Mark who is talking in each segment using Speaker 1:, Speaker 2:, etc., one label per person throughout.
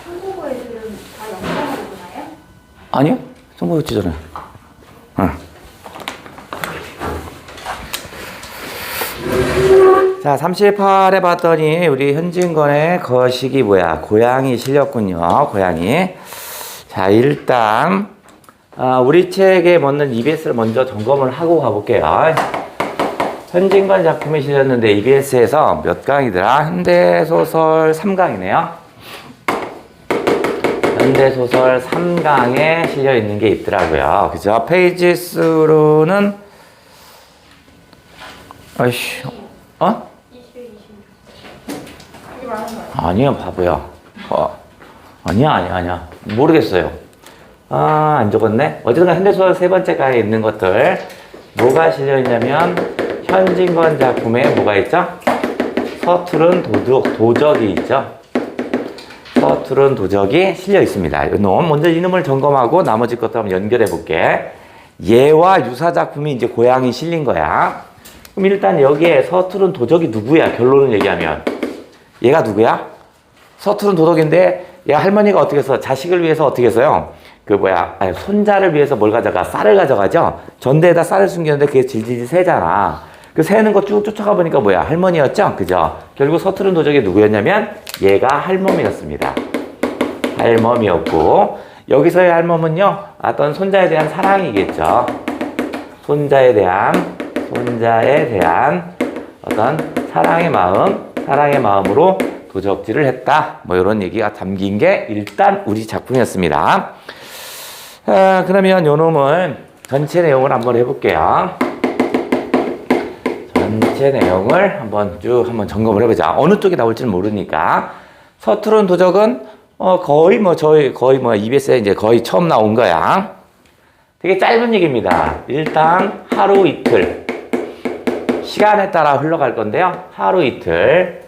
Speaker 1: 한국어 애들은 다 영상으로 보나요?
Speaker 2: 아니요. 성공 유치잖아요. 자, 38에 봤더니 우리 현진건의 거식이 뭐야? 고양이 실렸군요. 고양이. 자, 일단 우리 책에 넣는 EBS를 먼저 점검을 하고 가볼게요. 현진건 작품에 실렸는데 EBS에서 몇 강이더라? 현대소설 3강이네요. 현대소설 3강에 실려있는 게 있더라고요. 그죠? 페이지 수로는 아이씨, 어?
Speaker 1: 20. 이게 많은 거예요?
Speaker 2: 아니요, 바보야. 아니야. 모르겠어요. 안 적었네? 어쨌든 현대소설 세 번째 강에 있는 것들. 뭐가 실려있냐면, 현진건 작품에 뭐가 있죠? 서투른 도적이 있죠? 서투른 도적이 실려있습니다. 이놈, 먼저 이놈을 점검하고 나머지 것도 한번 연결해 볼게. 얘와 유사 작품이 이제 고양이 실린 거야. 그럼 일단 여기에 서투른 도적이 누구야? 결론을 얘기하면. 얘가 누구야? 서투른 도덕인데 얘 할머니가 어떻게 해서 자식을 위해서 어떻게 했어요? 손자를 위해서 뭘 가져가? 쌀을 가져가죠? 전대에다 쌀을 숨겼는데 그게 질질 새잖아. 그 새는 거 쭉 쫓아가 보니까 뭐야? 할머니였죠? 그죠? 결국 서투른 도적이 누구였냐면 얘가 할멈이었습니다. 할멈이었고 여기서의 할멈은요 어떤 손자에 대한 사랑이겠죠. 손자에 대한 어떤 사랑의 마음으로 도적질을 했다. 뭐 이런 얘기가 담긴 게 일단 우리 작품이었습니다. 그러면 요 놈을 전체 내용을 한번 해볼게요. 전체 내용을 한번 점검을 해보자. 어느 쪽이 나올지는 모르니까. 서투른 도적은 거의 EBS에 이제 거의 처음 나온 거야. 되게 짧은 얘기입니다. 일단 하루 이틀 시간에 따라 흘러갈 건데요. 하루 이틀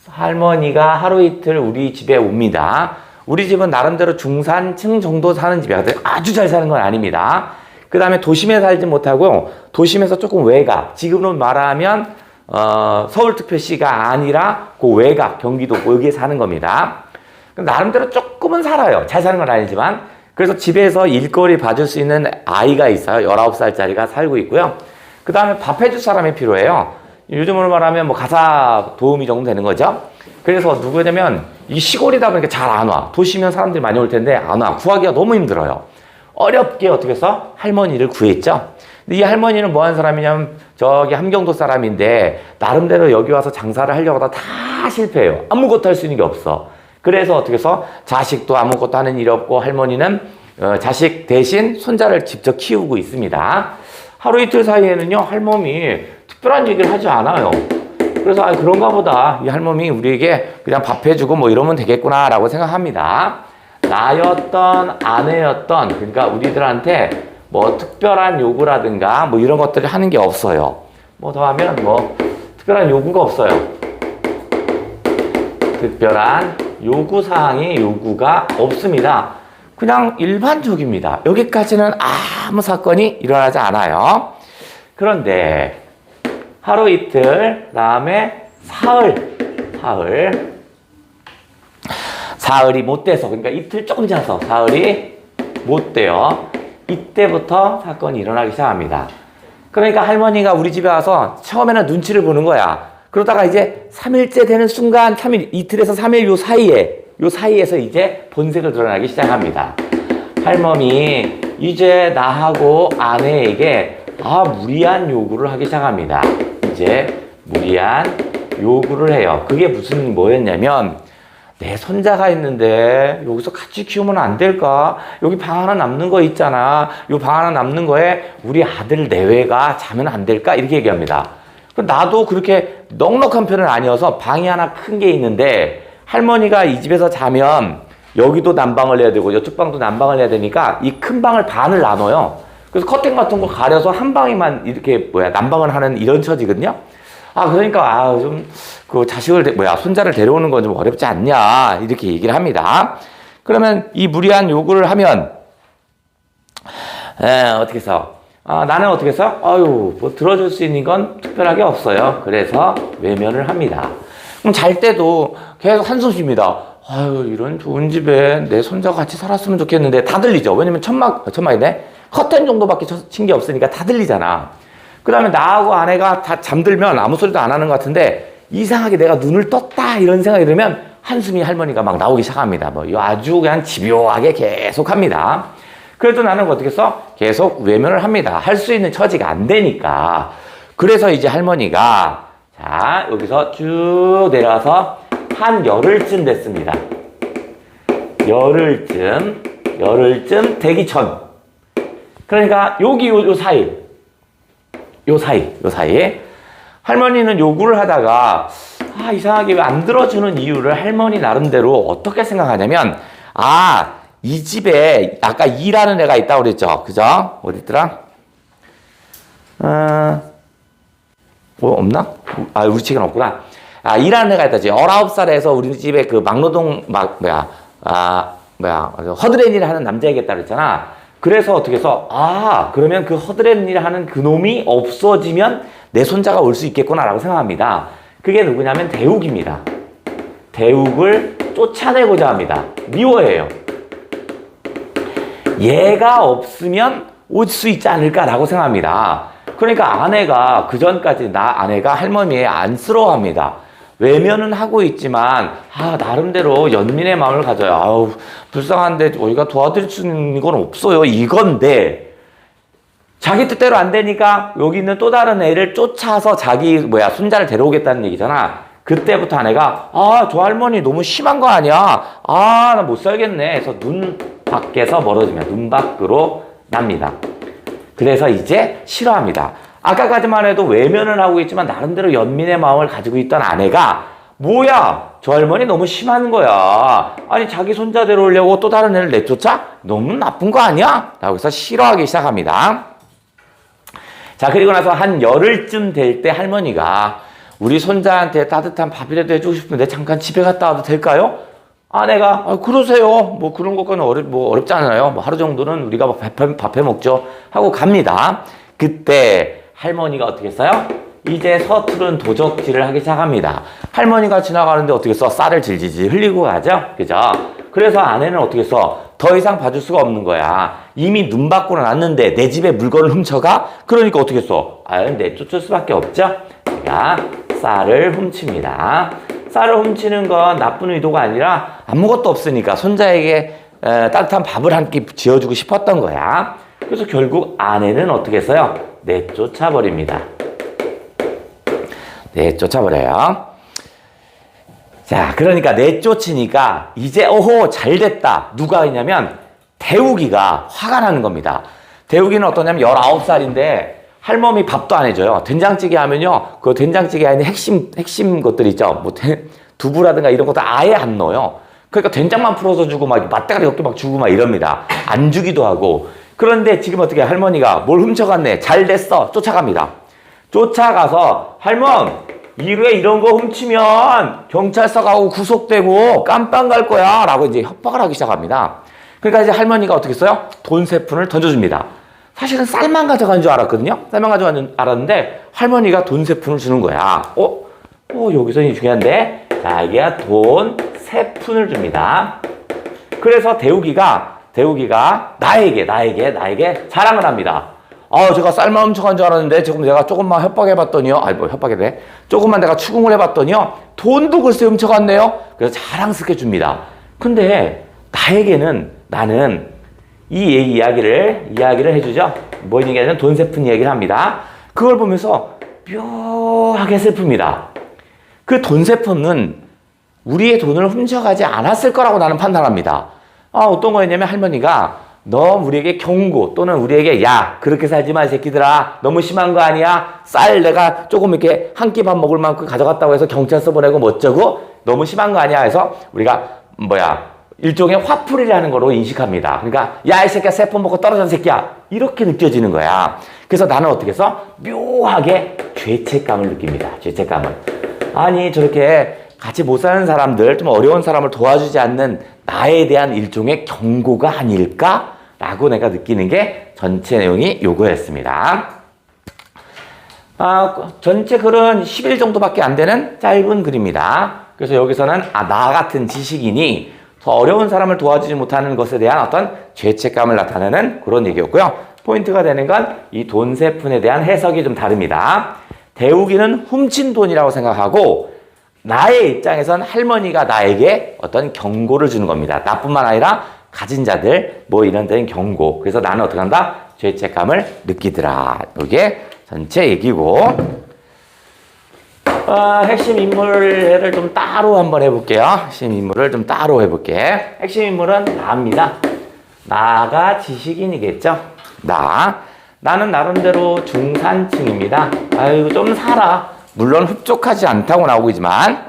Speaker 2: 할머니가 하루 이틀 우리 집에 옵니다. 우리 집은 나름대로 중산층 정도 사는 집이야. 아주 잘 사는 건 아닙니다. 그 다음에 도심에 살지 못하고 도심에서 조금 외곽, 지금으로 말하면 서울특별시가 아니라 그 외곽, 경기도 여기에 사는 겁니다. 나름대로 조금은 살아요. 잘 사는 건 아니지만. 그래서 집에서 일거리 봐줄 수 있는 아이가 있어요. 19살짜리가 살고 있고요. 그 다음에 밥 해줄 사람이 필요해요. 요즘으로 말하면 뭐 가사 도우미 정도 되는 거죠. 그래서 누구냐면 이 시골이다 보니까 잘 안 와. 도시면 사람들이 많이 올 텐데 안 와. 구하기가 너무 힘들어요. 어렵게 어떻게 해서 할머니를 구했죠. 근데 이 할머니는 뭐 하는 사람이냐면 저기 함경도 사람인데 나름대로 여기 와서 장사를 하려고 하다 다 실패해요. 아무것도 할 수 있는 게 없어. 그래서 어떻게 해서 자식도 아무것도 하는 일이 없고 할머니는 자식 대신 손자를 직접 키우고 있습니다. 하루 이틀 사이에는요 할멈이 특별한 얘기를 하지 않아요. 그래서 그런가 보다. 이 할멈이 우리에게 그냥 밥 해주고 뭐 이러면 되겠구나 라고 생각합니다. 나였던 아내였던 그러니까 우리들한테 뭐 특별한 요구라든가 뭐 이런 것들을 하는 게 없어요. 뭐 더하면 뭐 특별한 요구가 없어요. 특별한 요구가 없습니다. 그냥 일반적입니다. 여기까지는 아무 사건이 일어나지 않아요. 그런데 하루 이틀, 다음에 사흘이 못 돼서, 그러니까 이틀 조금 지나서 사흘이 못 돼요. 이때부터 사건이 일어나기 시작합니다. 그러니까 할머니가 우리 집에 와서 처음에는 눈치를 보는 거야. 그러다가 이제 3일째 되는 순간, 이틀에서 3일 요 사이에서 이제 본색을 드러나기 시작합니다. 할멈이 이제 나하고 아내에게 무리한 요구를 하기 시작합니다. 이제 무리한 요구를 해요. 그게 뭐였냐면 내 손자가 있는데 여기서 같이 키우면 안 될까? 여기 방 하나 남는 거 있잖아. 이 방 하나 남는 거에 우리 아들 내외가 자면 안 될까? 이렇게 얘기합니다. 나도 그렇게 넉넉한 편은 아니어서 방이 하나 큰 게 있는데 할머니가 이 집에서 자면 여기도 난방을 해야 되고 이쪽 방도 난방을 해야 되니까 이 큰 방을 반을 나눠요. 그래서 커튼 같은 거 가려서 한 방에만 이렇게 난방을 하는 이런 처지거든요. 그러니까 그 손자를 데려오는 건 좀 어렵지 않냐 이렇게 얘기를 합니다. 그러면 이 무리한 요구를 하면 어떻게 해서 나는 어떻게 했어요? 아유, 뭐 들어줄 수 있는 건 특별하게 없어요. 그래서 외면을 합니다. 그럼 잘 때도 계속 한숨 쉽니다. 아유, 이런 좋은 집에 내 손자가 같이 살았으면 좋겠는데 다 들리죠. 왜냐면 천막이네. 커튼 정도밖에 친 게 없으니까 다 들리잖아. 그 다음에 나하고 아내가 다 잠들면 아무 소리도 안 하는 것 같은데 이상하게 내가 눈을 떴다 이런 생각이 들면 한숨이 할머니가 막 나오기 시작합니다. 뭐 아주 그냥 집요하게 계속 합니다. 그래도 나는 어떻게 했어? 계속 외면을 합니다. 할 수 있는 처지가 안 되니까. 그래서 이제 할머니가 자 여기서 쭉 내려와서 한 열흘쯤 됐습니다. 열흘쯤 되기 전. 그러니까 여기 요 사이 할머니는 요구를 하다가 이상하게 왜 안 들어주는 이유를 할머니 나름대로 어떻게 생각하냐면 이 집에 아까 이라는 애가 있다고 그랬죠. 그죠? 어디 있더라? 뭐 없나? 우리 집엔 없구나. 이라는 애가 있다지. 19살에서 우리 집에 그 막노동 허드렛 일을 하는 남자애가 있다 그랬잖아. 그래서 어떻게 해서 그러면 그 허드렛 일을 하는 그 놈이 없어지면 내 손자가 올 수 있겠구나라고 생각합니다. 그게 누구냐면 대욱입니다. 대욱을 쫓아내고자 합니다. 미워해요. 얘가 없으면 올 수 있지 않을까라고 생각합니다. 그러니까 아내가 그전까지 아내가 할머니의 안쓰러워합니다. 외면은 하고 있지만 나름대로 연민의 마음을 가져요. 불쌍한데 저희가 도와드릴 수 있는 건 없어요. 이건데 자기 뜻대로 안 되니까 여기 있는 또 다른 애를 쫓아서 자기 손자를 데려오겠다는 얘기잖아. 그때부터 아내가 저 할머니 너무 심한 거 아니야? 나 못 살겠네. 해서 눈 밖에서 멀어지면 눈 밖으로 납니다. 그래서 이제 싫어합니다. 아까까지만 해도 외면을 하고 있지만 나름대로 연민의 마음을 가지고 있던 아내가 뭐야? 저 할머니 너무 심한 거야. 아니 자기 손자 데려오려고 또 다른 애를 내쫓아? 너무 나쁜 거 아니야? 라고 해서 싫어하기 시작합니다. 자 그리고 나서 한 열흘쯤 될 때 할머니가 우리 손자한테 따뜻한 밥이라도 해주고 싶은데 잠깐 집에 갔다 와도 될까요? 아내가 그러세요. 뭐 그런 것과는 어렵지 않아요. 뭐 하루 정도는 우리가 밥 해 먹죠. 하고 갑니다. 그때 할머니가 어떻게 했어요? 이제 서투른 도적질을 하기 시작합니다. 할머니가 지나가는데 어떻게 했어? 쌀을 질질질 흘리고 가죠? 그죠? 그래서 아내는 어떻게 했어? 더 이상 봐줄 수가 없는 거야. 이미 눈 밖으로 났는데 내 집에 물건을 훔쳐가? 그러니까 어떻게 했어? 내쫓을 수밖에 없죠? 제가 쌀을 훔칩니다. 쌀을 훔치는 건 나쁜 의도가 아니라 아무것도 없으니까 손자에게 따뜻한 밥을 한 끼 지어주고 싶었던 거야. 그래서 결국 아내는 어떻게 했어요? 내쫓아버립니다. 내쫓아버려요. 자, 그러니까 내쫓으니까 이제 잘 됐다. 누가 있냐면 대욱이가 화가 나는 겁니다. 대욱이는 어떠냐면 19살인데 할머니 밥도 안 해줘요. 된장찌개 하면요. 그 된장찌개 안에 핵심 것들 있죠. 뭐 두부라든가 이런 것도 아예 안 넣어요. 그러니까 된장만 풀어서 주고 막 맛대가리 몇 개 막 주고 막 이럽니다. 안 주기도 하고. 그런데 지금 어떻게 할머니가 뭘 훔쳐갔네. 잘 됐어. 쫓아갑니다. 쫓아가서 할멈 이후에 이런 거 훔치면 경찰서 가고 구속되고 깜빵 갈 거야 라고 이제 협박을 하기 시작합니다. 그러니까 이제 할머니가 어떻게 했어요? 돈 3푼을 던져줍니다. 사실은 쌀만 가져간 줄 알았거든요. 쌀만 가져간 줄 알았는데 할머니가 돈 3푼을 주는 거야. 여기서 중요한데 자 이게 돈 3푼을 줍니다. 그래서 대욱이가 나에게 자랑을 합니다. 제가 쌀만 훔쳐간 줄 알았는데 지금 내가 조금만 협박해봤더니요. 협박이래. 조금만 내가 추궁을 해봤더니요. 돈도 글쎄 훔쳐갔네요. 그래서 자랑스럽게 줍니다. 근데 나는 이 이야기를 해주죠. 뭐 얘기하냐면 돈 3푼 이야기를 합니다. 그걸 보면서 묘하게 슬픕니다. 그 돈 3푼은 우리의 돈을 훔쳐가지 않았을 거라고 나는 판단합니다. 어떤 거였냐면 할머니가 너 우리에게 경고 또는 우리에게 야 그렇게 살지 마 이 새끼들아 너무 심한 거 아니야? 쌀 내가 조금 이렇게 한 끼 밥 먹을 만큼 가져갔다고 해서 경찰서 보내고 뭐 어쩌고 너무 심한 거 아니야? 해서 우리가 일종의 화풀이라는 거로 인식합니다. 그러니까 야 이 새끼야 3푼 먹고 떨어진 새끼야 이렇게 느껴지는 거야. 그래서 나는 어떻게 해서 묘하게 죄책감을 느낍니다. 죄책감을. 아니 저렇게 같이 못 사는 사람들 좀 어려운 사람을 도와주지 않는 나에 대한 일종의 경고가 아닐까? 라고 내가 느끼는 게 전체 내용이 요거였습니다. 전체 글은 10일 정도밖에 안 되는 짧은 글입니다. 그래서 여기서는 나 같은 지식인이 더 어려운 사람을 도와주지 못하는 것에 대한 어떤 죄책감을 나타내는 그런 얘기였고요. 포인트가 되는 건 이 돈세푼에 대한 해석이 좀 다릅니다. 대우기는 훔친 돈이라고 생각하고 나의 입장에선 할머니가 나에게 어떤 경고를 주는 겁니다. 나뿐만 아니라 가진 자들 뭐 이런 데는 경고. 그래서 나는 어떻게 한다? 죄책감을 느끼더라. 이게 전체 얘기고 핵심 인물을 좀 따로 한번 해볼게요. 핵심 인물을 좀 따로 해볼게. 핵심 인물은 나입니다. 나가 지식인이겠죠. 나는 나름대로 중산층입니다. 아이고 좀 살아. 물론 흡족하지 않다고 나오고 있지만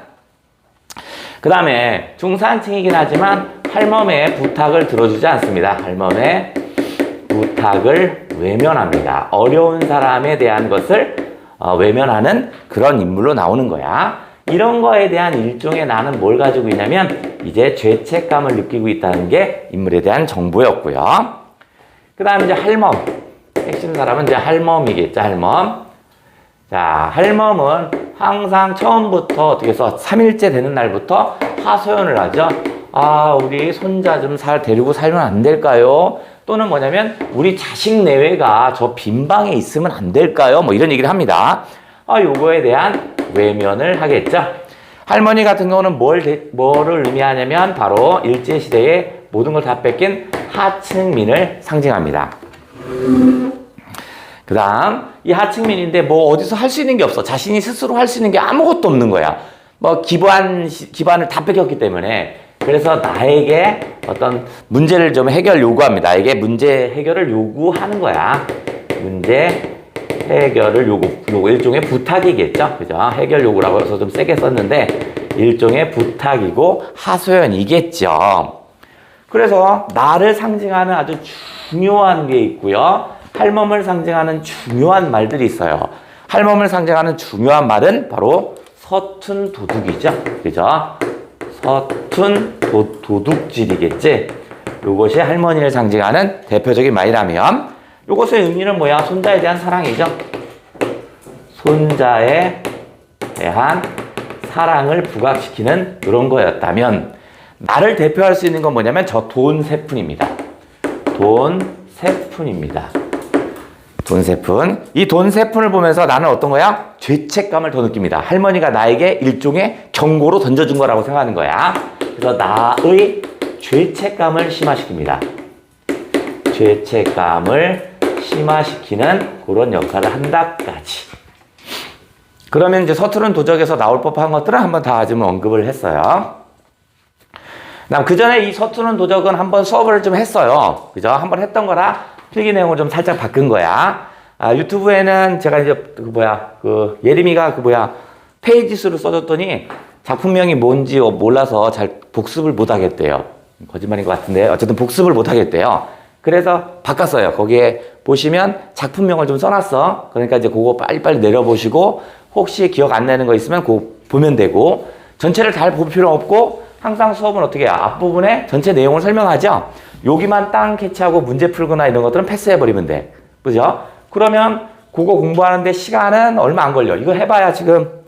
Speaker 2: 그 다음에 중산층이긴 하지만 할멈의 부탁을 들어주지 않습니다. 할멈의 부탁을 외면합니다. 어려운 사람에 대한 것을 외면하는 그런 인물로 나오는 거야. 이런 거에 대한 일종의 나는 뭘 가지고 있냐면 이제 죄책감을 느끼고 있다는 게 인물에 대한 정보였고요. 그 다음에 이제 할멈. 핵심 사람은 이제 할멈이겠죠. 할멈. 자, 할멈은 항상 처음부터 어떻게 해서 3일째 되는 날부터 하소연을 하죠. 우리 손자 좀 데리고 살면 안 될까요? 또는 뭐냐면 우리 자식 내외가 저 빈방에 있으면 안 될까요? 뭐 이런 얘기를 합니다. 요거에 대한 외면을 하겠죠. 할머니 같은 경우는 뭐를 의미하냐면 바로 일제시대에 모든 걸 다 뺏긴 하층민을 상징합니다. 그 다음 이 하층민인데 뭐 어디서 할 수 있는 게 없어. 자신이 스스로 할 수 있는 게 아무것도 없는 거야. 뭐 기반을 다 뺏겼기 때문에. 그래서 나에게 어떤 문제를 좀 요구합니다. 나에게 문제 해결을 요구하는 거야. 문제 해결을 요구 일종의 부탁이겠죠. 그죠? 해결 요구라고 해서 좀 세게 썼는데 일종의 부탁이고 하소연이겠죠. 그래서 나를 상징하는 아주 중요한 게 있고요. 할멈을 상징하는 중요한 말들이 있어요. 할멈을 상징하는 중요한 말은 바로 서툰 도둑이죠. 그죠? 서툰 도둑질이겠지. 이것이 할머니를 상징하는 대표적인 말이라면 이것의 의미는 뭐야? 손자에 대한 사랑이죠. 손자에 대한 사랑을 부각시키는 그런 거였다면 나를 대표할 수 있는 건 뭐냐면 저 돈세푼입니다. 돈세푼입니다. 돈세푼. 이 돈세푼을 보면서 나는 어떤 거야? 죄책감을 더 느낍니다. 할머니가 나에게 일종의 경고로 던져준 거라고 생각하는 거야. 그래서 나의 죄책감을 심화시킵니다. 죄책감을 심화시키는 그런 역할을 한다까지. 그러면 이제 서투른 도적에서 나올 법한 것들은 한번 다 좀 언급을 했어요. 그 전에 이 서투른 도적은 한번 수업을 좀 했어요. 그죠? 한번 했던 거라 필기 내용을 좀 살짝 바꾼 거야. 유튜브에는 제가 이제 예림이가 페이지 수를 써줬더니 작품명이 뭔지 몰라서 잘 복습을 못 하겠대요. 거짓말인 것 같은데 어쨌든 복습을 못 하겠대요. 그래서 바꿨어요. 거기에 보시면 작품명을 좀 써놨어. 그러니까 이제 그거 빨리빨리 내려보시고 혹시 기억 안 나는 거 있으면 그거 보면 되고 전체를 잘 볼 필요 없고 항상 수업은 어떻게 해요? 앞부분에 전체 내용을 설명하죠? 여기만 땅 캐치하고 문제 풀거나 이런 것들은 패스해버리면 돼. 그죠? 그러면 그거 공부하는데 시간은 얼마 안 걸려. 이거 해봐야 지금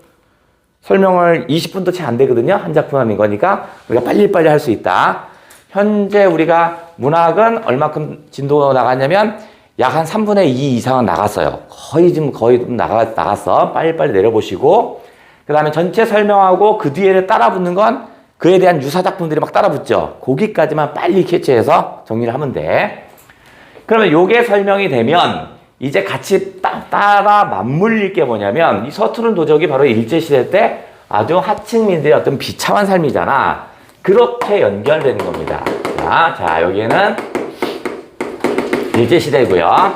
Speaker 2: 설명을 20분도 채 안 되거든요. 한 작품 하는 거니까 우리가 빨리빨리 할 수 있다. 현재 우리가 문학은 얼마큼 진도 나갔냐면 약 한 3분의 2 이상은 나갔어요. 거의 나갔어. 빨리빨리 내려보시고 그 다음에 전체 설명하고 그 뒤에 따라 붙는 건 그에 대한 유사 작품들이 막 따라 붙죠. 거기까지만 빨리 캐치해서 정리를 하면 돼. 그러면 요게 설명이 되면 이제 같이 따라 맞물릴 게 뭐냐면 이 서투른 도적이 바로 일제시대 때 아주 하층민들의 어떤 비참한 삶이잖아. 그렇게 연결되는 겁니다. 자 여기에는 일제시대고요.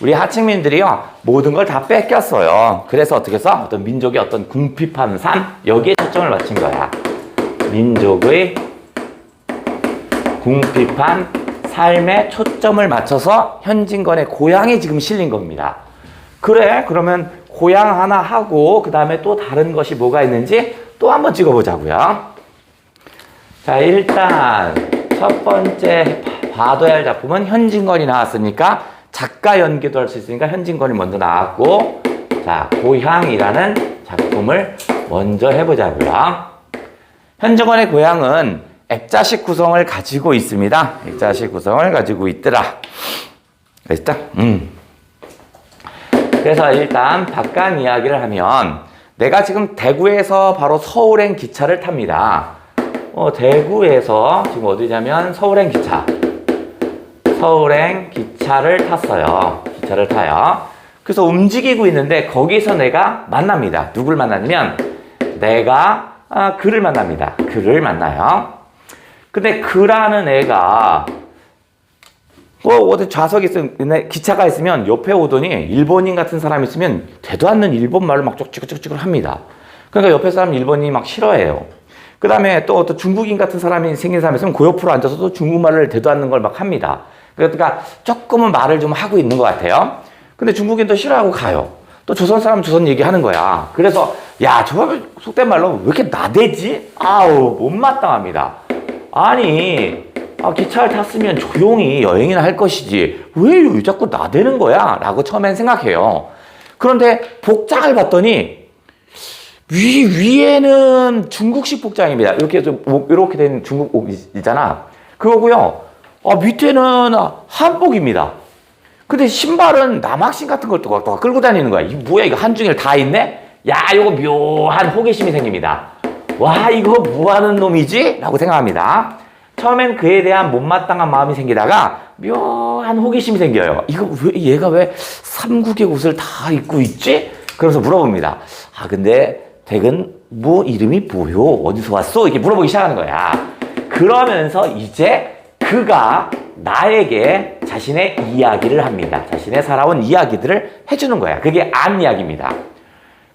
Speaker 2: 우리 하층민들이요 모든 걸 다 뺏겼어요. 그래서 어떻게 해서 어떤 민족의 어떤 궁핍한 삶 여기에 초점을 맞춘 거야. 민족의 궁핍한 삶에 초점을 맞춰서 현진건의 고향이 지금 실린 겁니다. 그래 그러면 고향 하나 하고 그 다음에 또 다른 것이 뭐가 있는지 또 한번 찍어보자고요. 자 일단 첫 번째 봐둬야 할 작품은 현진건이 나왔으니까 작가 연기도 할 수 있으니까 현진건이 먼저 나왔고, 자, 고향이라는 작품을 먼저 해보자고요. 현진건의 고향은 액자식 구성을 가지고 있습니다. 액자식 구성을 가지고 있더라. 됐다? 그래서 일단 박강 이야기를 하면 내가 지금 대구에서 바로 서울행 기차를 탑니다. 대구에서 지금 어디냐면 서울행 기차. 서울행 기차를 탔어요. 기차를 타요. 그래서 움직이고 있는데 거기서 내가 만납니다. 누굴 만나냐면 내가 그를 만납니다. 그를 만나요. 근데 그라는 애가 어디 좌석에 있으면 기차가 있으면 옆에 오더니 일본인 같은 사람이 있으면 되도 않는 일본말로 막 쩍찍찍찍 합니다. 그러니까 옆에 사람 일본인이 막 싫어해요. 그 다음에 또 어떤 중국인 같은 사람이 생긴 사람이 있으면 그 옆으로 앉아서 또 중국말을 되도 않는 걸 막 합니다. 그러니까 조금은 말을 좀 하고 있는 것 같아요. 근데 중국인도 싫어하고 가요. 또 조선 사람 조선 얘기하는 거야. 그래서 야, 저 속된 말로 왜 이렇게 나대지? 아우, 못마땅합니다. 아니, 기차를 탔으면 조용히 여행이나 할 것이지 왜 자꾸 나대는 거야? 라고 처음엔 생각해요. 그런데 복장을 봤더니 위에는 중국식 복장입니다. 이렇게 된 중국 옷이잖아. 그거고요. 밑에는 한복입니다. 근데 신발은 남학신 같은 걸 또 끌고 다니는 거야. 이거 뭐야? 이거 한중일 다 있네? 야, 이거 묘한 호기심이 생깁니다. 와, 이거 뭐 하는 놈이지? 라고 생각합니다. 처음엔 그에 대한 못마땅한 마음이 생기다가 묘한 호기심이 생겨요. 얘가 왜 삼국의 옷을 다 입고 있지? 그러면서 물어봅니다. 근데 댁은 뭐 이름이 뭐요? 어디서 왔어? 이렇게 물어보기 시작하는 거야. 그러면서 이제 그가 나에게 자신의 이야기를 합니다. 자신의 살아온 이야기들을 해주는 거야. 그게 안 이야기입니다.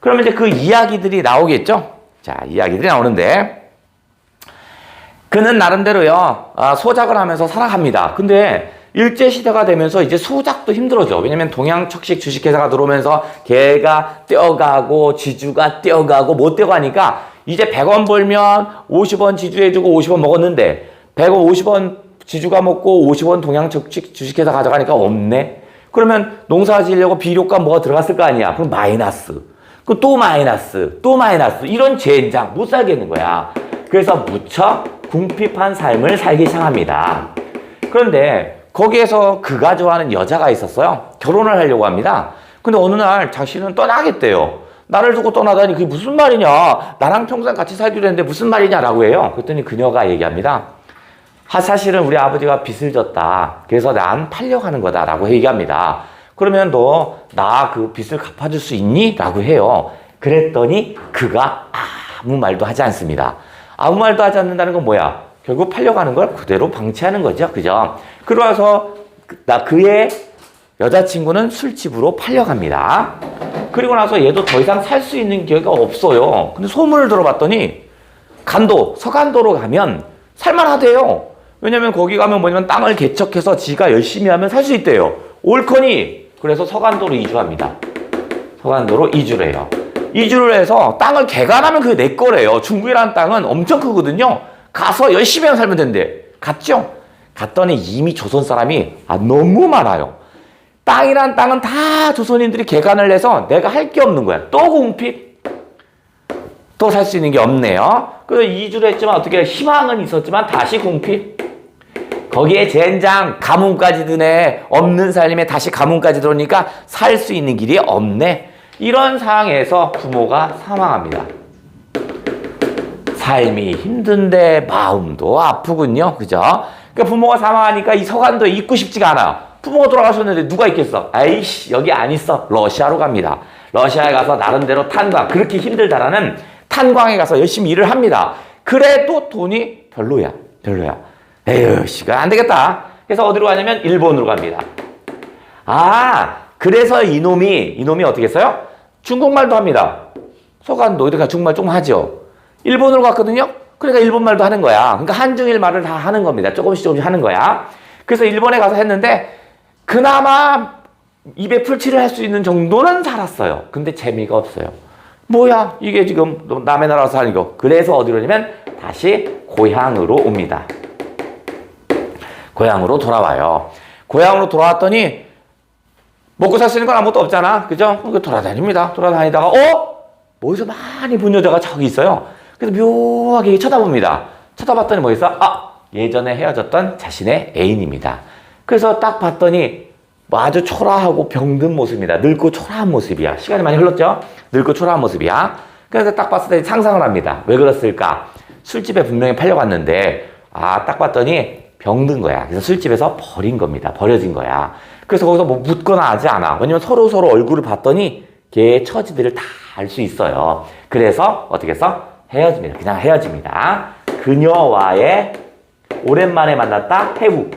Speaker 2: 그러면 이제 그 이야기들이 나오겠죠? 자, 이야기들이 나오는데 그는 나름대로요, 소작을 하면서 살아갑니다. 근데 일제시대가 되면서 이제 소작도 힘들어져. 왜냐면 동양척식 주식회사가 들어오면서 걔가 뛰어가고 지주가 뛰어가고 못 뛰어가니까 이제 100원 벌면 50원 지주해주고 50원 먹었는데 100원 50원 지주가 먹고 50원 동양척식 주식회사 가져가니까 없네. 그러면 농사 지으려고 비료가 뭐가 들어갔을 거 아니야. 그럼 마이너스. 그 또 마이너스. 또 마이너스. 이런 젠장 못 살겠는 거야. 그래서 무척 궁핍한 삶을 살기 시작합니다. 그런데 거기에서 그가 좋아하는 여자가 있었어요. 결혼을 하려고 합니다. 근데 어느 날 자신은 떠나겠대요. 나를 두고 떠나다니 그게 무슨 말이냐. 나랑 평생 같이 살기로 했는데 무슨 말이냐라고 해요. 그랬더니 그녀가 얘기합니다. 사실은 우리 아버지가 빚을 졌다. 그래서 난 팔려고 하는 거다라고 얘기합니다. 그러면 너 나 그 빚을 갚아줄 수 있니? 라고 해요. 그랬더니 그가 아무 말도 하지 않습니다. 아무 말도 하지 않는다는 건 뭐야? 결국 팔려가는 걸 그대로 방치하는 거죠. 그죠? 그러면서 그의 여자친구는 술집으로 팔려갑니다. 그리고 나서 얘도 더 이상 살 수 있는 기회가 없어요. 근데 소문을 들어봤더니 서간도로 가면 살만하대요. 왜냐면 거기 가면 뭐냐면 땅을 개척해서 지가 열심히 하면 살 수 있대요. 옳거니 그래서 서간도로 이주합니다. 서간도로 이주를 해요. 이주를 해서 땅을 개간하면 그게 내 거래요. 중국이라는 땅은 엄청 크거든요. 가서 열심히 하면 살면 된대. 갔죠? 갔더니 이미 조선 사람이 너무 많아요. 땅이란 땅은 다 조선인들이 개간을 해서 내가 할 게 없는 거야. 또 궁핍. 또 살 수 있는 게 없네요. 그래서 이주를 했지만 어떻게 희망은 있었지만 다시 궁핍. 거기에 젠장 가뭄까지 드네. 없는 살림에 다시 가뭄까지 들어오니까 살 수 있는 길이 없네. 이런 상황에서 부모가 사망합니다. 삶이 힘든데 마음도 아프군요. 그죠? 그러니까 부모가 사망하니까 이 서간도에 있고 싶지가 않아. 부모가 돌아가셨는데 누가 있겠어? 아이씨, 여기 안 있어. 러시아로 갑니다. 러시아에 가서 나름대로 탄광, 그렇게 힘들다라는 탄광에 가서 열심히 일을 합니다. 그래도 돈이 별로야. 에휴, 시간 안 되겠다. 그래서 어디로 가냐면 일본으로 갑니다. 그래서 이놈이 어떻게 했어요? 중국말도 합니다. 서간도 이렇게 중국말 조금 하죠. 일본으로 갔거든요. 그러니까 일본말도 하는 거야. 그러니까 한중일 말을 다 하는 겁니다. 조금씩 하는 거야. 그래서 일본에 가서 했는데 그나마 입에 풀칠을 할 수 있는 정도는 살았어요. 근데 재미가 없어요. 뭐야 이게 지금 남의 나라에서 사는 거. 그래서 어디로 오냐면 다시 고향으로 옵니다. 고향으로 돌아와요. 고향으로 돌아왔더니 먹고 살 수 있는 건 아무것도 없잖아. 그죠? 돌아다닙니다. 돌아다니다가 어디서 많이 본 여자가 저기 있어요. 그래서 묘하게 쳐다봅니다. 쳐다봤더니 뭐 있어? 예전에 헤어졌던 자신의 애인입니다. 그래서 딱 봤더니 뭐 아주 초라하고 병든 모습입니다. 늙고 초라한 모습이야. 시간이 많이 흘렀죠? 늙고 초라한 모습이야. 그래서 딱 봤을 때 상상을 합니다. 왜 그랬을까? 술집에 분명히 팔려갔는데 딱 봤더니 병든 거야. 그래서 술집에서 버린 겁니다. 버려진 거야. 그래서 거기서 뭐 묻거나 하지 않아. 왜냐면 서로 얼굴을 봤더니 걔의 처지들을 다 알 수 있어요. 그래서 어떻게 해서 헤어집니다. 그냥 헤어집니다. 그녀와의 오랜만에 만났다 해후.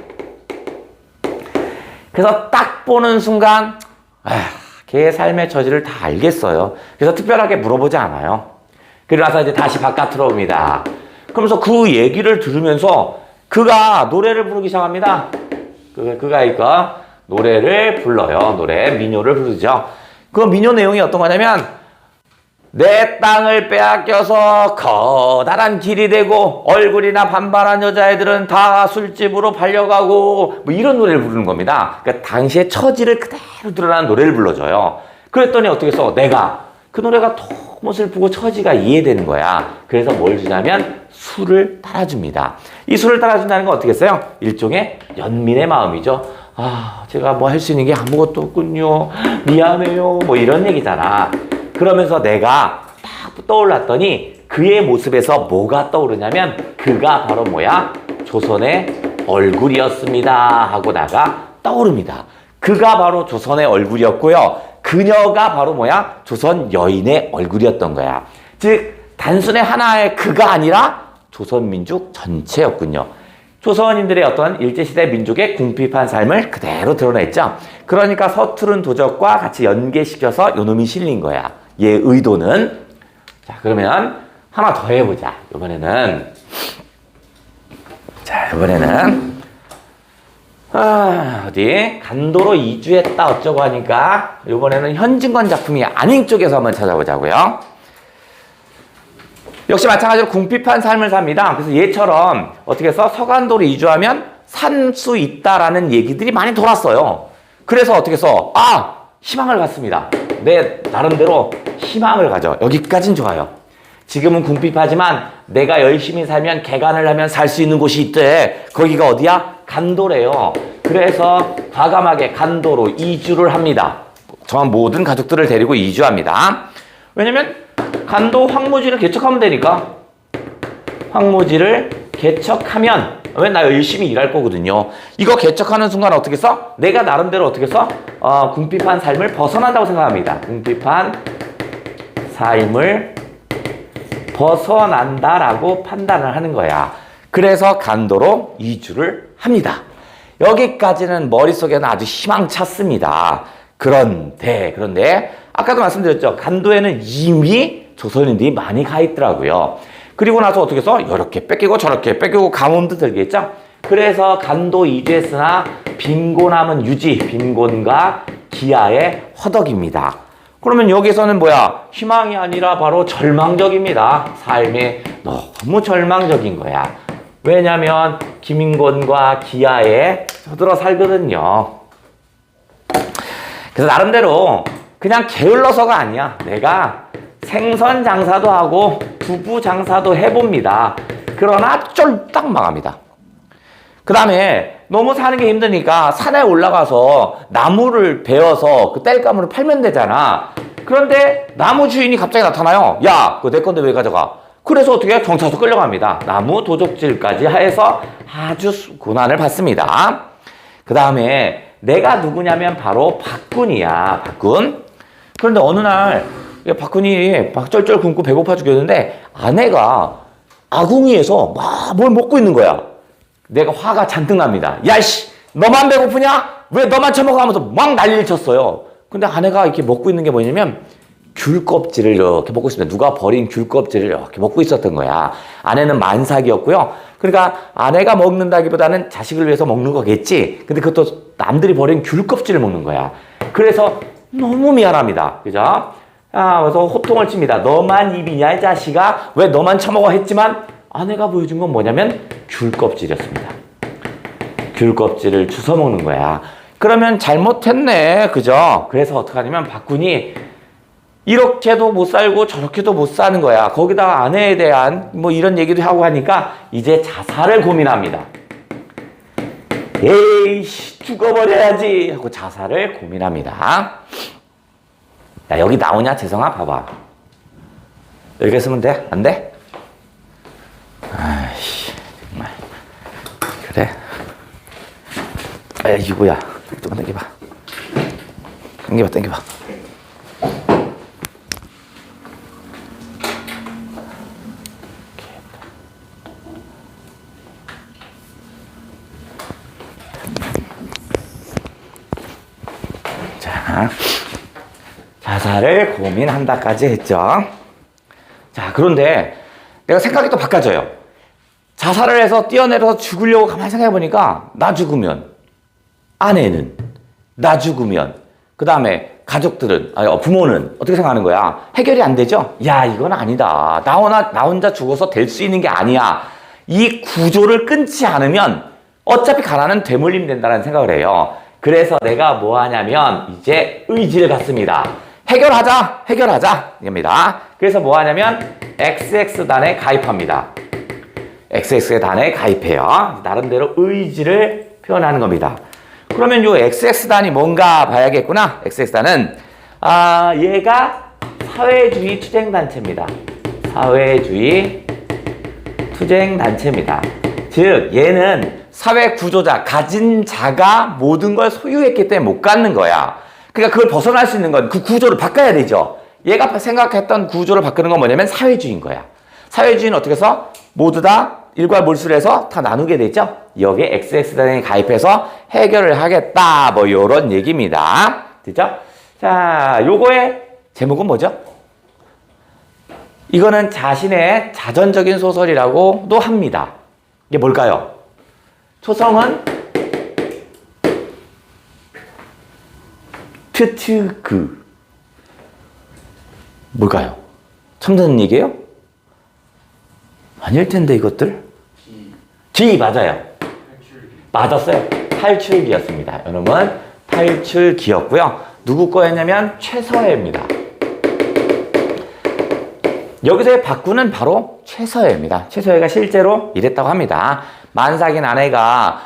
Speaker 2: 그래서 딱 보는 순간 걔의 삶의 처지를 다 알겠어요. 그래서 특별하게 물어보지 않아요. 그리고 나서 이제 다시 바깥으로 옵니다. 그러면서 그 얘기를 들으면서 그가 노래를 부르기 시작합니다. 그가 이거 노래를 불러요. 민요를 부르죠. 그 민요 내용이 어떤 거냐면 내 땅을 빼앗겨서 커다란 길이 되고 얼굴이나 반반한 여자애들은 다 술집으로 팔려가고 뭐 이런 노래를 부르는 겁니다. 그러니까 당시의 처지를 그대로 드러나는 노래를 불러줘요. 그랬더니 어떻게 써? 내가 그 노래가 너무 슬프고 처지가 이해되는 거야. 그래서 뭘 주냐면 술을 따라줍니다. 이 술을 따라준다는 건 어떻게 써요? 일종의 연민의 마음이죠. 제가 뭐 할 수 있는 게 아무것도 없군요. 미안해요. 뭐 이런 얘기잖아. 그러면서 내가 딱 떠올랐더니 그의 모습에서 뭐가 떠오르냐면 그가 바로 뭐야? 조선의 얼굴이었습니다 하고 나가 떠오릅니다. 그가 바로 조선의 얼굴이었고요. 그녀가 바로 뭐야? 조선 여인의 얼굴이었던 거야. 즉 단순히 하나의 그가 아니라 조선민족 전체였군요. 조선인들의 어떤 일제시대 민족의 궁핍한 삶을 그대로 드러냈죠. 그러니까 서투른 도적과 같이 연계시켜서 요놈이 실린 거야. 얘 의도는. 자, 그러면 하나 더 해보자. 이번에는 어디 간도로 이주했다 어쩌고 하니까 이번에는 현진건 작품이 아닌 쪽에서 한번 찾아보자고요. 역시 마찬가지로 궁핍한 삶을 삽니다. 그래서 얘처럼 어떻게 해서 서간도로 이주하면 살 수 있다라는 얘기들이 많이 돌았어요. 그래서 어떻게 해서 희망을 갖습니다. 내 나름대로 희망을 가져. 여기까진 좋아요. 지금은 궁핍하지만 내가 열심히 살면 개간을 하면 살 수 있는 곳이 있대. 거기가 어디야? 간도래요. 그래서 과감하게 간도로 이주를 합니다. 저한 모든 가족들을 데리고 이주합니다. 왜냐면 간도 황무지를 개척하면 되니까. 황무지를 개척하면 왜 나 열심히 일할 거거든요. 이거 개척하는 순간 어떻게 써? 내가 나름대로 어떻게 써? 궁핍한 삶을 벗어난다고 생각합니다. 궁핍한 삶을 벗어난다라고 판단을 하는 거야. 그래서 간도로 이주를 합니다. 여기까지는 머릿속에는 아주 희망찼습니다. 그런데 아까도 말씀드렸죠. 간도에는 이미 조선인들이 많이 가 있더라고요. 그리고 나서 어떻게 해서 이렇게 뺏기고 저렇게 뺏기고 가뭄도 들겠죠. 그래서 간도 이주했으나 빈곤함은 유지, 빈곤과 기아의 허덕입니다. 그러면 여기서는 뭐야? 희망이 아니라 바로 절망적입니다. 삶이 너무 절망적인 거야. 왜냐면 기민곤과 기아에 서들어 살거든요. 그래서 나름대로 그냥 게을러서가 아니야. 내가 생선 장사도 하고 두부 장사도 해봅니다. 그러나 쫄딱 망합니다. 그 다음에 너무 사는 게 힘드니까 산에 올라가서 나무를 베어서 그 땔감으로 팔면 되잖아. 그런데 나무 주인이 갑자기 나타나요. 야, 그거 내 건데 왜 가져가? 그래서 어떻게 해요? 경찰서 끌려갑니다. 나무 도적질까지 해서 아주 고난을 받습니다. 그 다음에 내가 누구냐면 바로 박군이야. 박군. 그런데 어느 날 박군이 막 쩔쩔 굶고 배고파 죽겠는데 아내가 아궁이에서 막 뭘 먹고 있는 거야. 내가 화가 잔뜩 납니다. 야이씨, 너만 배고프냐? 왜 너만 처먹어? 하면서 막 난리를 쳤어요. 근데 아내가 이렇게 먹고 있는 게 뭐냐면 귤 껍질을 이렇게 먹고 있습니다. 누가 버린 귤 껍질을 이렇게 먹고 있었던 거야. 아내는 만삭이었고요. 그러니까 아내가 먹는다기보다는 자식을 위해서 먹는 거겠지. 근데 그것도 남들이 버린 귤 껍질을 먹는 거야. 그래서 너무 미안합니다. 그죠? 그래서 호통을 칩니다. 너만 입이냐 이 자식아? 왜 너만 처먹어 했지만 아내가 보여준 건 뭐냐면 귤 껍질이었습니다. 귤 껍질을 주워 먹는 거야. 그러면 잘못했네. 그죠? 그래서 어떻게 하냐면 박군이 이렇게도 못 살고 저렇게도 못 사는 거야. 거기다가 아내에 대한 뭐 이런 얘기도 하고 하니까 이제 자살을 고민합니다. 에이씨, 죽어버려야지 하고 자살을 고민합니다. 야, 여기 나오냐, 재성아? 봐봐. 여기 쓰면 돼? 안 돼? 아이씨, 정말. 그래. 아이고야. 좀만 당겨봐. 당겨봐. 자, 자살을 고민한다까지 했죠. 자, 그런데 내가 생각이 또 바꿔져요. 자살을 해서 뛰어내려서 죽으려고 가만히 생각해보니까 나 죽으면, 아내는, 나 죽으면, 그 다음에 가족들은, 부모는 어떻게 생각하는 거야? 해결이 안 되죠? 야, 이건 아니다. 나 혼자 죽어서 될 수 있는 게 아니야. 이 구조를 끊지 않으면 어차피 가난은 되물림 된다는 생각을 해요. 그래서 내가 뭐 하냐면 이제 의지를 갖습니다. 해결하자. 입니다. 그래서 뭐 하냐면 XX단에 가입합니다. XX단에 가입해요. 나름대로 의지를 표현하는 겁니다. 그러면 요 XX단이 뭔가 봐야겠구나. XX단은 얘가 사회주의 투쟁단체입니다. 사회주의 투쟁단체입니다. 즉 얘는 사회 구조자, 가진 자가 모든 걸 소유했기 때문에 못 갖는 거야. 그러니까 그걸 벗어날 수 있는 건 그 구조를 바꿔야 되죠. 얘가 생각했던 구조를 바꾸는 건 뭐냐면 사회주의인 거야. 사회주의는 어떻게 해서 모두 다 일괄 몰수를 해서 다 나누게 되죠. 여기에 XX단에 가입해서 해결을 하겠다. 뭐 요런 얘기입니다. 됐죠? 자, 요거의 제목은 뭐죠? 이거는 자신의 자전적인 소설이라고도 합니다. 이게 뭘까요? 초성은 트트그. 뭘까요? 처음 듣는 얘기예요? 아닐 텐데 이것들? G 맞아요. 맞았어요. 탈출기였습니다. 여러분 탈출기였고요. 누구 거였냐면 최서혜입니다. 여기서의 박군은 바로 최서혜입니다. 최서혜가 실제로 이랬다고 합니다. 만삭인 아내가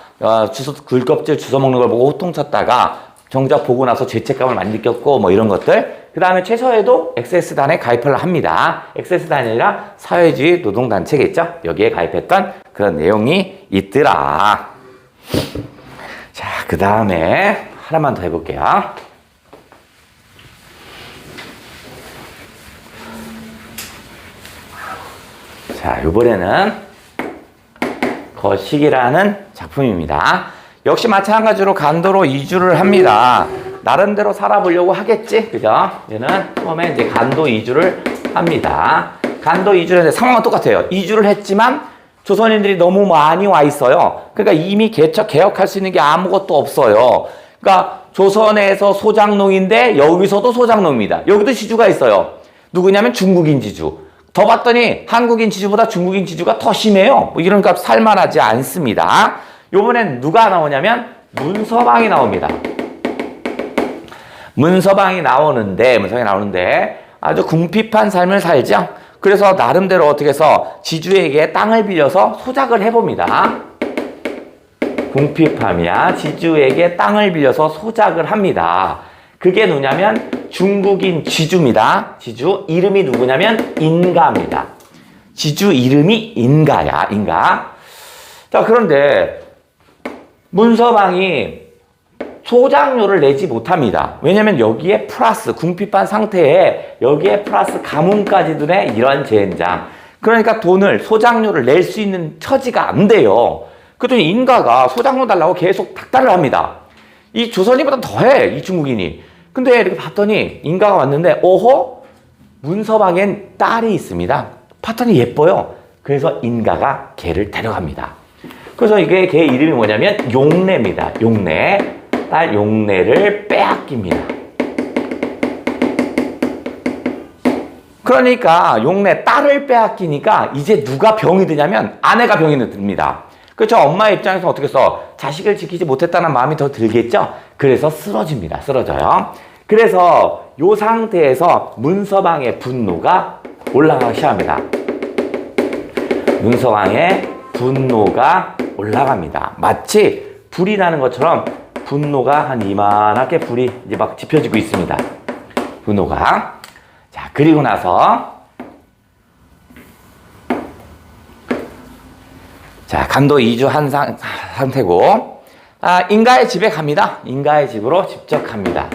Speaker 2: 귤껍질 주워 먹는 걸 보고 호통쳤다가 정작 보고 나서 죄책감을 많이 느꼈고 뭐 이런 것들. 그 다음에 최서혜도 XX단에 가입을 합니다. XX단이 아니라 사회주의 노동단체겠죠. 여기에 가입했던 그런 내용이 있더라. 자, 그 다음에 하나만 더 해볼게요. 자, 이번에는 거식이라는 작품입니다. 역시 마찬가지로 간도로 이주를 합니다. 나름대로 살아보려고 하겠지? 그죠? 얘는 처음에 이제 간도 이주를 합니다. 간도 이주를 했는데 상황은 똑같아요. 이주를 했지만 조선인들이 너무 많이 와 있어요. 그러니까 이미 개혁할 수 있는 게 아무것도 없어요. 그러니까 조선에서 소장농인데 여기서도 소장농입니다. 여기도 지주가 있어요. 누구냐면 중국인 지주. 더 봤더니 한국인 지주보다 중국인 지주가 더 심해요. 이러니까 살만하지 않습니다. 요번엔 누가 나오냐면 문서방이 나옵니다. 문서방이 나오는데 아주 궁핍한 삶을 살죠. 그래서 나름대로 어떻게 해서 지주에게 땅을 빌려서 소작을 해봅니다. 궁핍함이야. 지주에게 땅을 빌려서 소작을 합니다. 그게 누구냐면 중국인 지주입니다. 지주 이름이 누구냐면 인가입니다. 지주 이름이 인가야. 인가. 자, 그런데 문서방이 소작료를 내지 못합니다. 왜냐면 여기에 플러스 궁핍한 상태에 여기에 플러스 가문까지 드네 이런 젠장. 그러니까 소작료를 낼 수 있는 처지가 안 돼요. 그랬더니 인가가 소작료 달라고 계속 닥달을 합니다. 이 조선인보다 더해 이 중국인이. 근데 이렇게 봤더니 인가가 왔는데 오호 문서방엔 딸이 있습니다. 봤더니 예뻐요. 그래서 인가가 걔를 데려갑니다. 그래서 이게 걔 이름이 뭐냐면 용례입니다. 용례. 딸 용례를 빼앗깁니다. 그러니까 용례 딸을 빼앗기니까 이제 누가 병이 드냐면 아내가 병이 듭니다. 그렇죠? 엄마 입장에서 어떻게 써? 자식을 지키지 못했다는 마음이 더 들겠죠? 그래서 쓰러집니다. 쓰러져요. 그래서 이 상태에서 문서방의 분노가 올라가기 시작합니다. 문서방의 분노가 올라갑니다. 마치 불이 나는 것처럼 분노가 한 이만하게 불이 이제 막 지펴지고 있습니다. 분노가. 자, 그리고 나서 자, 간도 2주 한 상태고 인가의 집에 갑니다. 인가의 집으로 직접 갑니다.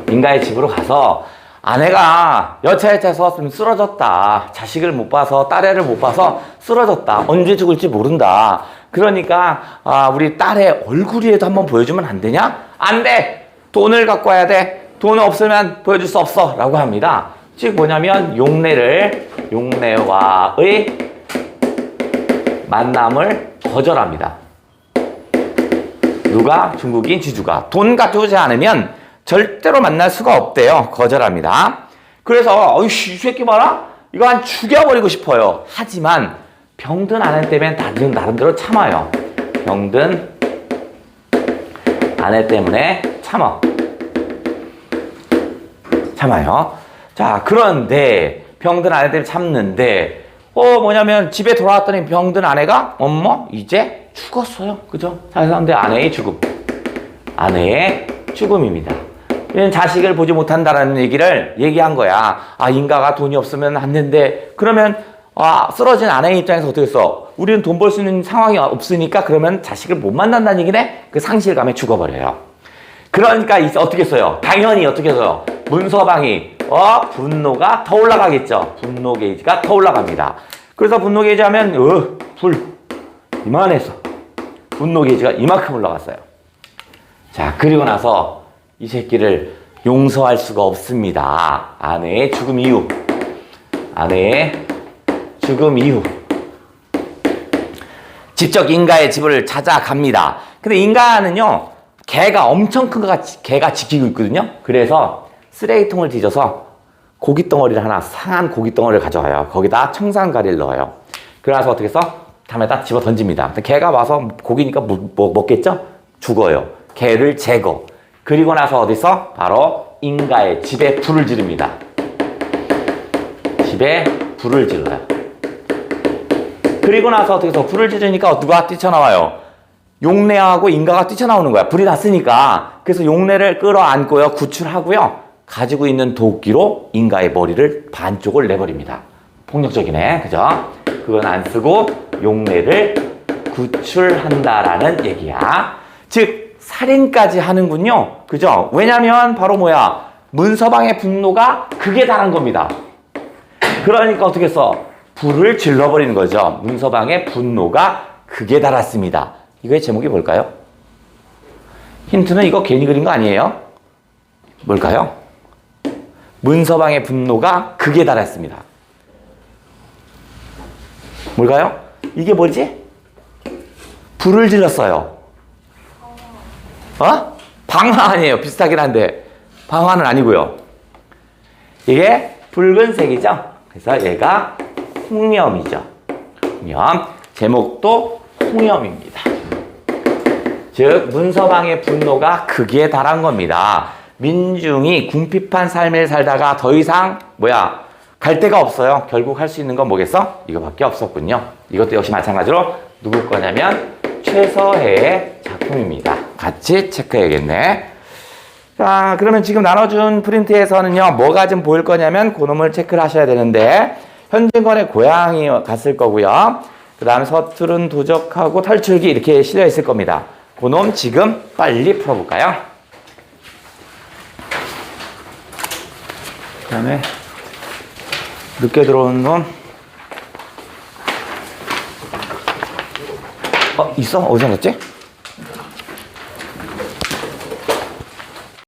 Speaker 2: 인가의 집으로 가서 아내가 여차여차 썼으면 쓰러졌다. 자식을 못 봐서 딸애를 못 봐서 쓰러졌다. 언제 죽을지 모른다. 그러니까 우리 딸의 얼굴이라도 한번 보여주면 안 되냐? 안 돼. 돈을 갖고 와야 돼. 돈 없으면 보여줄 수 없어. 라고 합니다. 즉 뭐냐면 용례와의 만남을 거절합니다. 누가? 중국인 지주가. 돈 가져오지 않으면 절대로 만날 수가 없대요. 거절합니다. 그래서 어이씨 이 새끼 봐라. 이거 한 죽여버리고 싶어요. 하지만 병든 아내 때문에 나름대로 참아요. 병든 아내 때문에 참아요. 자, 그런데 병든 아내 때문에 참는데 뭐냐면 집에 돌아왔더니 병든 아내가 엄마 이제 죽었어요. 그죠? 자, 그런데 아내의 죽음입니다. 자식을 보지 못한다라는 얘기를 얘기한 거야. 인가가 돈이 없으면 안 된대. 그러면 쓰러진 아내의 입장에서 어떻게 써? 우리는 돈 벌 수 있는 상황이 없으니까 그러면 자식을 못 만난다는 얘기네? 그 상실감에 죽어버려요. 그러니까 어떻게 써요? 당연히 어떻게 써요? 문서방이 분노가 더 올라가겠죠. 분노 게이지가 더 올라갑니다. 그래서 분노 게이지 하면 이만했어. 분노 게이지가 이만큼 올라갔어요. 자, 그리고 나서 이 새끼를 용서할 수가 없습니다. 아내의 죽음 이후 직접 인가의 집을 찾아갑니다. 근데 인가는요, 개가 엄청 큰 개가 지키고 있거든요. 그래서 쓰레기통을 뒤져서 고깃덩어리를 하나, 상한 고깃덩어리를 가져와요. 거기다 청산가리를 넣어요. 그래서 어떻게 써? 담에다 집어 던집니다. 개가 와서 고기니까 먹겠죠? 죽어요. 개를 제거. 그리고 나서 어디서? 바로 인가의 집에 불을 지릅니다. 집에 불을 질러요. 그리고 나서 어떻게 해서 불을 지르니까 누가 뛰쳐나와요? 용례하고 인가가 뛰쳐나오는 거야. 불이 났으니까. 그래서 용례를 끌어안고요. 구출하고요. 가지고 있는 도끼로 인가의 머리를 반쪽을 내버립니다. 폭력적이네. 그죠? 그건 안 쓰고 용례를 구출한다라는 얘기야. 즉 살인까지 하는군요. 그죠? 왜냐면 바로 문서방의 분노가 극에 달한 겁니다. 그러니까 어떻게 써? 불을 질러버리는 거죠. 문서방의 분노가 극에 달았습니다. 이거의 제목이 뭘까요? 힌트는 이거 괜히 그린 거 아니에요? 뭘까요? 문서방의 분노가 극에 달했습니다. 뭘까요? 이게 뭐지? 불을 질렀어요. 방화 아니에요. 비슷하긴 한데 방화는 아니고요. 이게 붉은색이죠. 그래서 얘가 홍염이죠. 홍염. 제목도 홍염입니다. 즉 문서방의 분노가 극에 달한 겁니다. 민중이 궁핍한 삶을 살다가 더 이상 갈 데가 없어요. 결국 할 수 있는 건 뭐겠어? 이거밖에 없었군요. 이것도 역시 마찬가지로 누구 거냐면 최서혜의 작품입니다. 같이 체크해야겠네. 자, 그러면 지금 나눠준 프린트에서는요, 뭐가 좀 보일 거냐면 그놈을 체크를 하셔야 되는데, 현진건의 고향이 갔을 거고요. 그 다음에 서투른 도적하고 탈출기 이렇게 실려 있을 겁니다. 그놈 지금 빨리 풀어볼까요? 그 다음에 늦게 들어온 놈. 있어? 어디서 났지?